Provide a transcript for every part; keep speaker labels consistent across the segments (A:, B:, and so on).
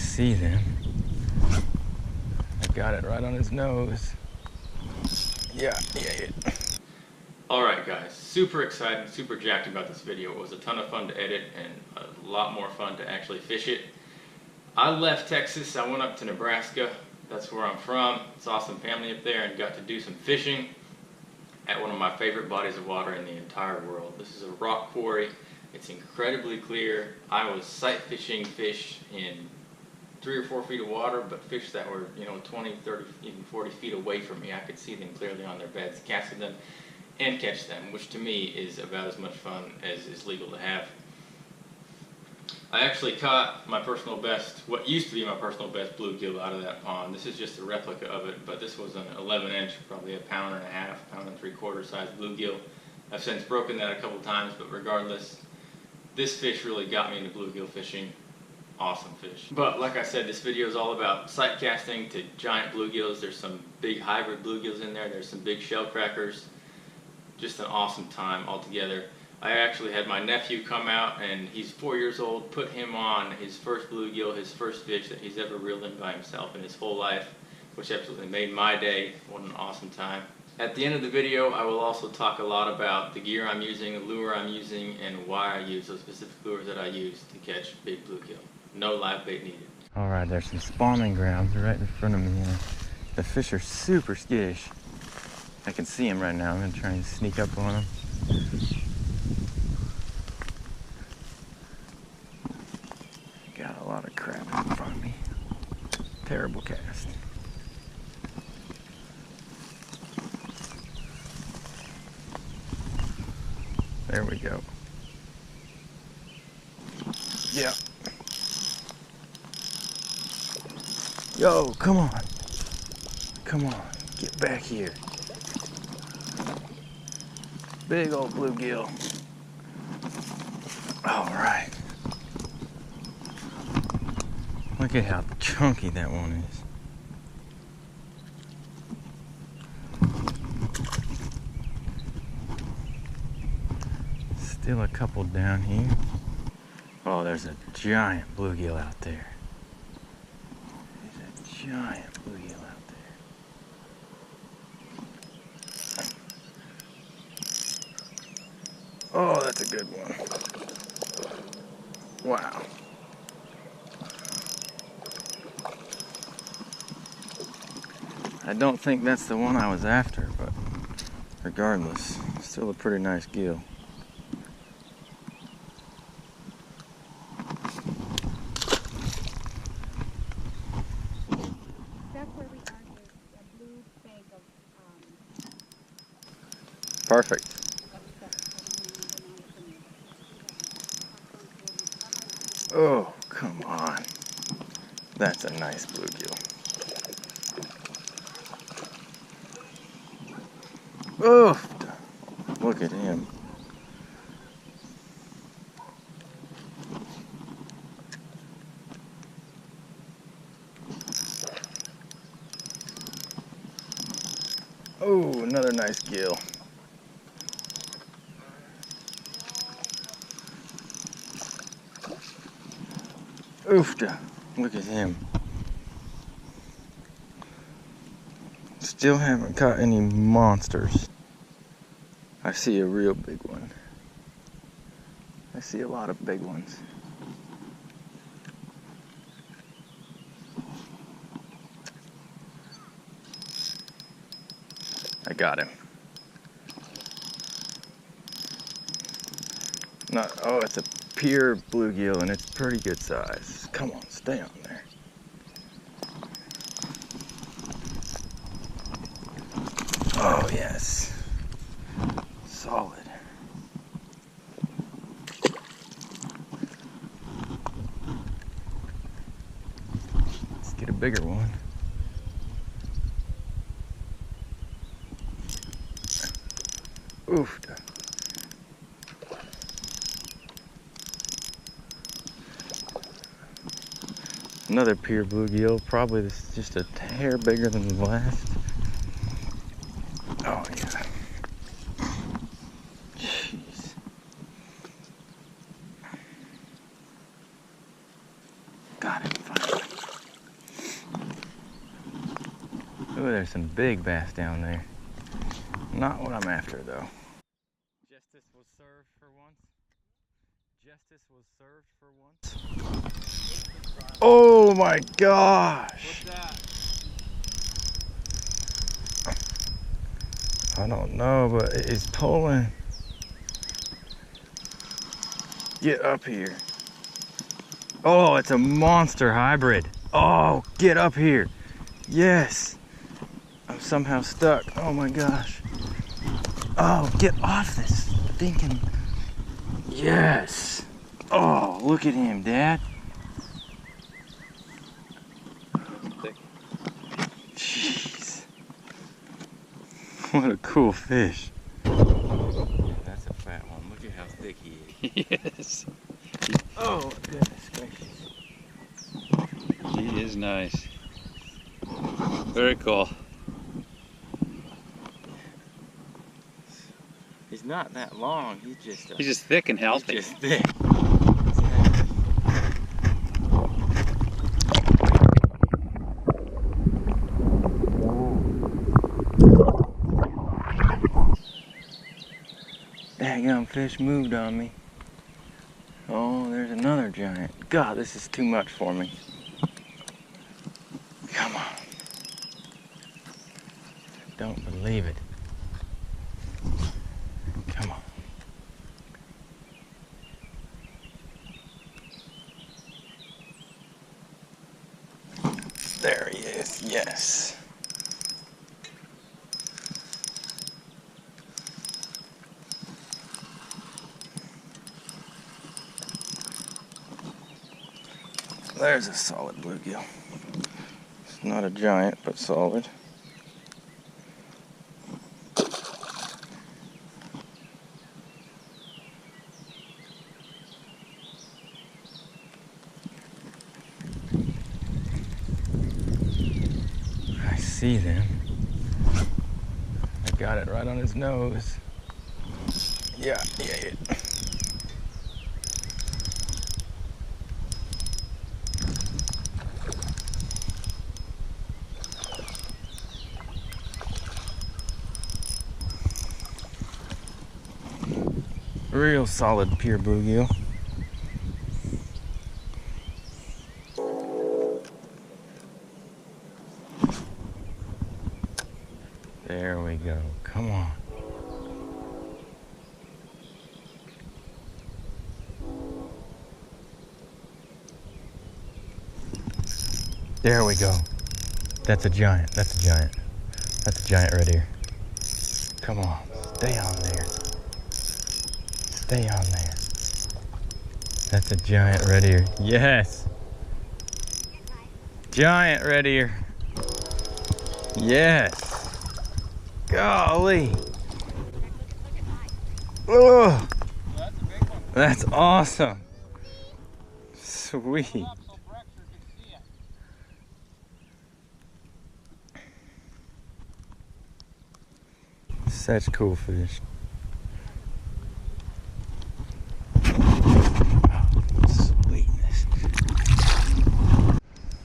A: see them. I got it right on his nose. Yeah. Alright guys, super excited, super jacked about this video. It was a ton of fun to edit and a lot more fun to actually fish it. I left Texas, I went up to Nebraska. That's where I'm from. It's awesome family up there, and got to do some fishing at one of my favorite bodies of water in the entire world. This is a rock quarry. It's incredibly clear. I was sight fishing fish in 3 or 4 feet of water, but fish that were 20, 30, even 40 feet away from me. I could see them clearly on their beds, casting them and catch them, which to me is about as much fun as is legal to have. I actually caught my personal best, what used to be my personal best bluegill out of that pond. This is just a replica of it, but this was an 11-inch, probably a 1.5 pound, 1.75 pound size bluegill. I've since broken that a couple times, but regardless, this fish really got me into bluegill fishing. Awesome fish. But like I said, this video is all about sight casting to giant bluegills. There's some big hybrid bluegills in there. There's some big shell crackers. Just an awesome time altogether. I actually had my nephew come out, and he's 4 years old, put him on his first bluegill, his first fish that he's ever reeled in by himself in his whole life, which absolutely made my day. What an awesome time. At the end of the video, I will also talk a lot about the gear I'm using, the lure I'm using, and why I use those specific lures that I use to catch big bluegill. No live bait needed. Alright, there's some spawning grounds right in front of me here. The fish are super skittish. I can see them right now. I'm going to try and sneak up on them. Got a lot of crap in front of me. Terrible cast. There we go. Yeah. Yo, come on. Come on. Get back here. Big old bluegill. All right. Look at how chunky that one is. Still a couple down here. Oh, there's a giant bluegill out there. There's a giant bluegill out there. Oh, that's a good one. Wow. I don't think that's the one I was after, but regardless, still a pretty nice gill.
B: That's where we are, is a blue bank of
A: Perfect. Oh, come on. That's a nice bluegill. Oh, look at him. Oh, another nice gill. Oofta, look at him. Still haven't caught any monsters. I see a real big one. I see a lot of big ones. I got him. Oh, it's a pure bluegill, and it's pretty good size. Come on, stay on there. Oh, yes. Solid. Let's get a bigger one. Oof. Another pure bluegill, probably this is just a hair bigger than the last. Oh yeah. Jeez. Got him finally. Ooh, there's some big bass down there. Not what I'm after, though. Justice was served for once. Justice was served for once. Oh my gosh!
C: What's that?
A: I don't know, but it's pulling. Get up here. Oh, it's a monster hybrid. Oh, get up here. Yes. I'm somehow stuck. Oh my gosh. Oh, get off this thinking. Yes. Oh, look at him, Dad. Jeez. What a cool fish. That's a fat one. Look at how thick he is.
C: Yes.
A: Oh, goodness gracious.
C: He is nice. Very cool.
A: He's not that long. He's
C: just thick and healthy.
A: He's just thick. Daggum fish moved on me. Oh, there's another giant. God, this is too much for me. Come on. Don't believe it. Come on. There he is, yes. There's a solid bluegill. It's not a giant, but solid. I see them. I got it right on his nose. Yeah. Real solid pure bluegill. There we go. Come on. There we go. That's a giant. That's a giant. That's a giant right here. Come on. Stay on there. Stay on there. That's a giant right here. Yes. Giant right here. Yes. Golly. Oh.
C: That's a big one.
A: That's awesome. Sweet. Such cool fish. Sweetness.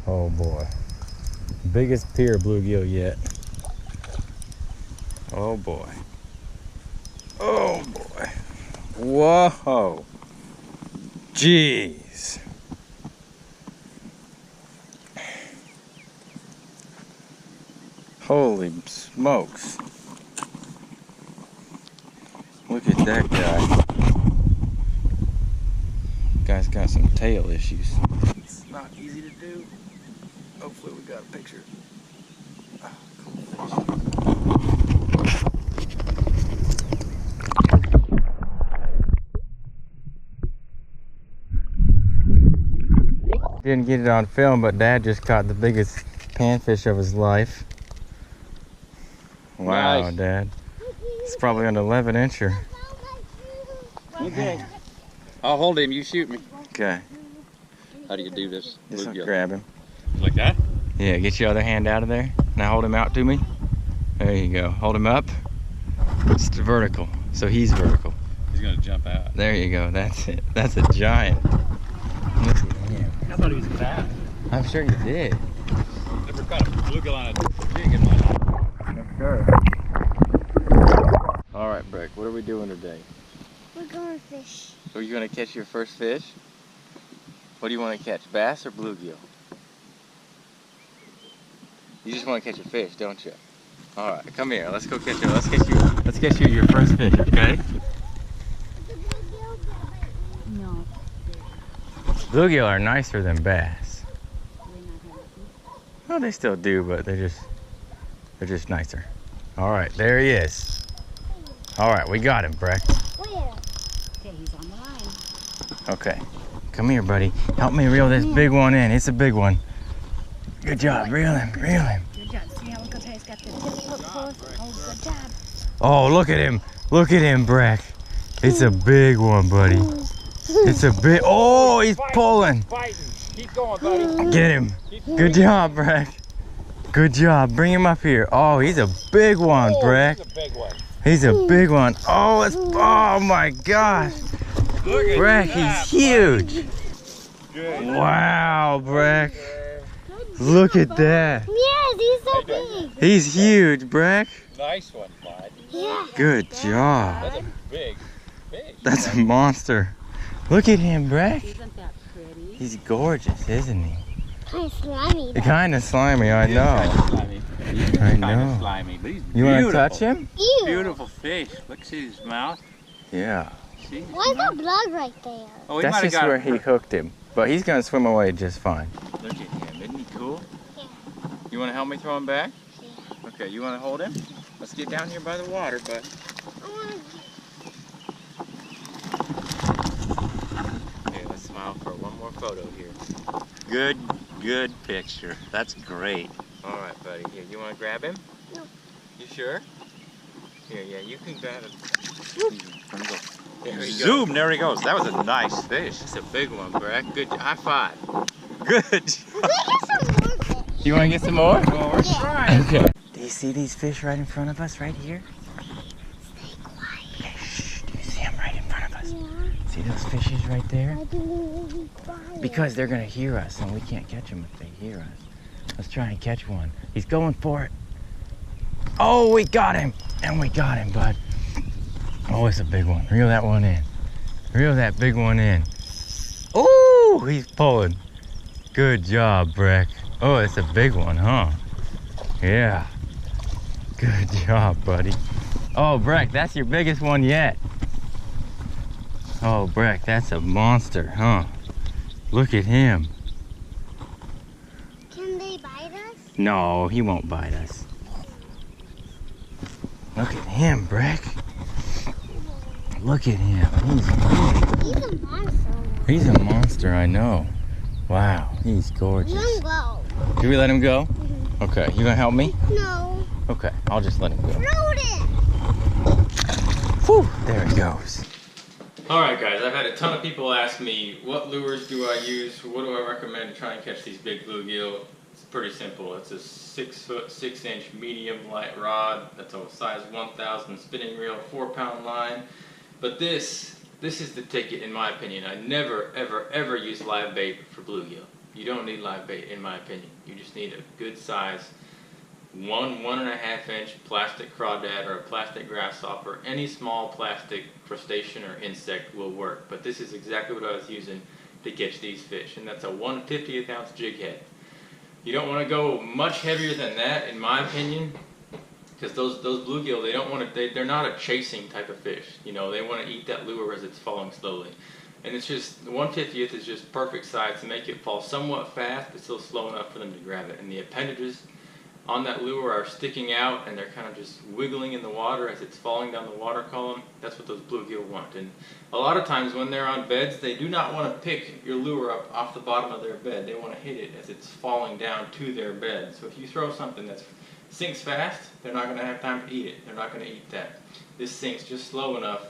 A: Oh boy. Biggest pier bluegill yet. Oh boy. Oh boy. Whoa. Jeez. Holy smokes. Look at that guy. Guy's got some tail issues. It's not easy to do. Hopefully we got a picture. Ah, cool fish. Didn't get it on film, but Dad just caught the biggest panfish of his life. Wow,
C: Nice.
A: Dad. It's probably an 11-incher.
C: Okay. I'll hold him, you shoot me.
A: Okay.
C: How do you do this?
A: Just
C: Bluegill.
A: grab him.
C: Like that?
A: Yeah, get your other hand out of there. Now hold him out to me. There you go. Hold him up. It's vertical. So he's vertical.
C: He's gonna jump out.
A: There you go. That's it. That's a giant. Look at him.
C: I thought he was fat.
A: I'm sure you did.
C: Never caught a bluegill on a big in my life.
A: Sure. All right, Breck, what are we doing today?
B: We're going to fish.
A: Are you going to catch your first fish? What do you want to catch, bass or bluegill? You just want to catch a fish, don't you? All right, come here. Let's go catch you. Let's get you your first fish, okay?
B: No.
A: Bluegill are nicer than bass. Well, they still do, but they're just nicer. All right, there he is. All right, we got him, Breck.
B: Where? Okay, he's on the line.
A: Okay, come here, buddy. Help me reel this big one in. It's a big one. Good job, reel him, reel him.
B: Good job. See how good he's got the tip hook close? Oh, good job.
A: Oh, look at him, Breck. It's a big one, buddy. It's a big. Oh, he's pulling.
C: Fighting. Keep going, buddy.
A: Get him. Good job, Breck. Good job. Bring him up here. Oh, he's a big one, Breck.
C: He's a big one.
A: He's a big one. Oh, oh my gosh. Breck, he's huge.
C: Good.
A: Wow, Breck. Look at that.
B: Yes, he's so big.
A: He's huge, Breck.
C: Nice one, bud.
B: Yeah.
A: Good job.
C: That's a big fish.
A: That's a monster. Look at him, Breck.
B: Isn't that pretty?
A: He's gorgeous, isn't he?
B: Kind of slimy.
A: Kind of slimy, I know.
C: Slimy. He's
A: I
C: kind
A: know.
C: of slimy, but he's
A: You want to
C: beautiful.
A: touch him?
B: Ew.
C: Beautiful fish. Look, see his mouth.
A: Yeah.
C: See his
B: Why is
C: mouth?
B: the blood right there?
C: Oh, he
A: That's
C: might have
A: just
C: got
A: where he hooked him. But he's going to swim away just fine.
C: Look at him. Isn't he cool?
B: Yeah.
A: You want to help me throw him back?
B: Yeah.
A: Okay, you want to hold him? Let's get down here by the water, bud.
B: I want to.
A: Okay, let's smile for one more photo here.
C: Good picture. That's great.
A: All right, buddy. Here, you want to grab him?
B: No.
A: You sure? Here, yeah, you can grab him.
C: Let me go.
A: There we go.
C: Zoom, there he goes. That was a nice fish.
A: That's a big one, Breck. Good. High five.
C: Good.
B: Can we get some more fish?
A: You want to get some more?
C: Well, we're
B: Yeah.
C: trying.
A: Okay. Do you see these fish right in front of us, right here?
B: Stay quiet.
A: Okay, shh. Do you see them right in front of us?
B: Yeah.
A: See those fishes right there?
B: I do be quiet.
A: Because they're going to hear us, and we can't catch them if they hear us. Let's try and catch one. He's going for it. Oh, we got him. And we got him, bud. Oh, it's a big one. Reel that one in. Reel that big one in. Oh, he's pulling. Good job, Breck. Oh, it's a big one, huh? Yeah. Good job, buddy. Oh, Breck, that's your biggest one yet. Oh, Breck, that's a monster, huh? Look at him.
B: Can they bite us?
A: No, he won't bite us. Look at him, Breck. Look at him. He's big.
B: He's a monster.
A: He's a monster, I know. Wow, he's gorgeous.
B: Let him go.
A: Do we let him go? Okay, you gonna help me?
B: No.
A: Okay, I'll just let him go.
B: Throw it.
A: Whew, there he goes. Alright guys, I've had a ton of people ask me, what lures do I use? What do I recommend to try and catch these big bluegill? It's pretty simple. It's a 6 foot 6 inch medium light rod. That's a size 1000 spinning reel, 4-pound line. But this is the ticket in my opinion. I never ever use live bait for bluegill. You don't need live bait in my opinion. You just need a good size 1.5 inch plastic crawdad or a plastic grasshopper. Any small plastic crustacean or insect will work. But this is exactly what I was using to catch these fish, and that's a 1/50th ounce jig head. You don't want to go much heavier than that, in my opinion, because those bluegill, they don't want to. They're not a chasing type of fish. You know, they want to eat that lure as it's falling slowly, and it's just 1/50th is just perfect size to make it fall somewhat fast, but still slow enough for them to grab it. And the appendages on that lure are sticking out, and they're kind of just wiggling in the water as it's falling down the water column. That's what those bluegill want. And a lot of times when they're on beds, they do not want to pick your lure up off the bottom of their bed. They want to hit it as it's falling down to their bed. So if you throw something that sinks fast, they're not going to have time to eat it. They're not going to eat that. This sinks just slow enough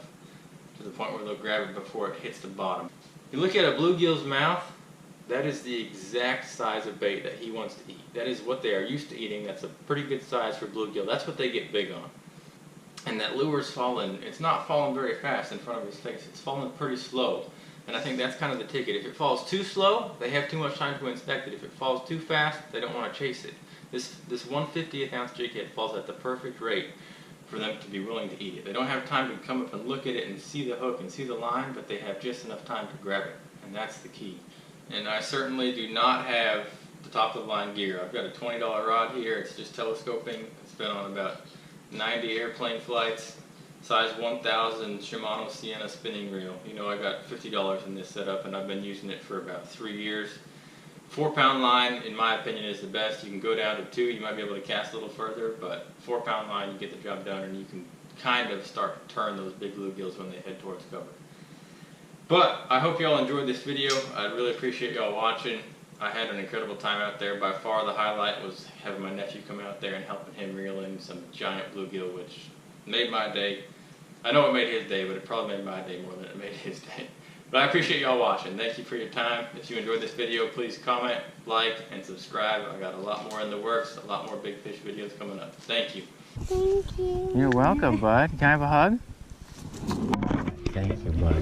A: to the point where they'll grab it before it hits the bottom. You look at a bluegill's mouth, that is the exact size of bait that he wants to eat. That is what they are used to eating. That's a pretty good size for bluegill. That's what they get big on. And that lure's falling, it's not falling very fast in front of his face. It's falling pretty slow. And I think that's kind of the ticket. If it falls too slow, they have too much time to inspect it. If it falls too fast, they don't want to chase it. This 1/50th ounce jighead falls at the perfect rate for them to be willing to eat it. They don't have time to come up and look at it and see the hook and see the line, but they have just enough time to grab it, and that's the key. And I certainly do not have the top of the line gear. I've got a $20 rod here. It's just telescoping. It's been on about 90 airplane flights. Size 1000 Shimano Sienna spinning reel. You know, I got $50 in this setup, and I've been using it for about 3 years. 4-pound line, in my opinion, is the best. You can go down to 2, you might be able to cast a little further, but 4-pound line, you get the job done, and you can kind of start to turn those big bluegills when they head towards cover. But I hope y'all enjoyed this video. I really appreciate y'all watching. I had an incredible time out there. By far the highlight was having my nephew come out there and helping him reel in some giant bluegill, which made my day. I know it made his day, but it probably made my day more than it made his day. But I appreciate y'all watching. Thank you for your time. If you enjoyed this video, please comment, like, and subscribe. I got a lot more in the works, a lot more big fish videos coming up. Thank you.
B: Thank you.
C: You're welcome, bud. Can I have a hug? Thank you, bud.